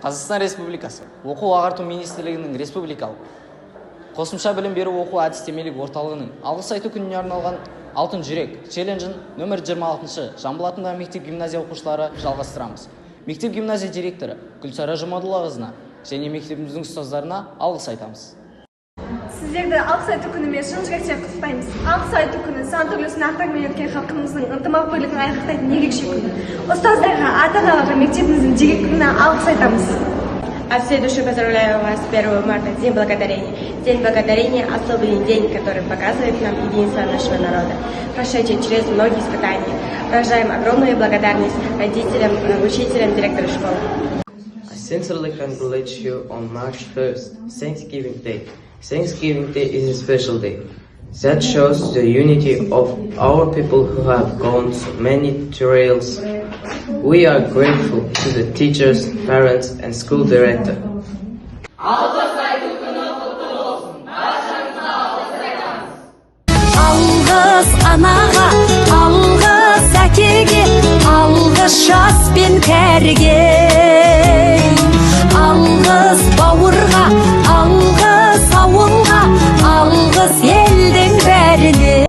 Қазақстан Республикасы Оқу ағарту министрлігінің республикалық қосымша білім беру оқу әдістемелік орталығының алғыс айту күніне арналған алтын жүрек челленджін нөмір 26-шы Жамбыл атындағы мектеп гимназия оқушылары жалғастырамыз. Мектеп гимназия директоры Гүлсара Жұмадуллақызына және мектебіміздің ұстаздарына алғыс айтамыз. Сіздерді алғыс айту күнімен шын жүректен құттықтаймыз. Алғыс айту күні сан түрлі сынақтармен өткен халқымыздың ынтымақтастығын айғақтайтын ерекше күн. Ұстаздарға, ата-аналарға, мектебіміздің директорына алғыс айтамыз. От всей души поздравляю вас с 1 марта, День Благодарения. День Благодарения – особый день, который показывает нам единство нашего народа. Прошедший через многие испытания, выражаем огромную благодарность родителям, учителям, директору школы. I sincerely congratulate you on March 1st, Thanksgiving Day. Thanksgiving Day is a special day that shows the unity of our people who have gone through many trials. We are grateful to the teachers, parents and school director. Algız anaga, algız әкеге, algız жас пен кәріге.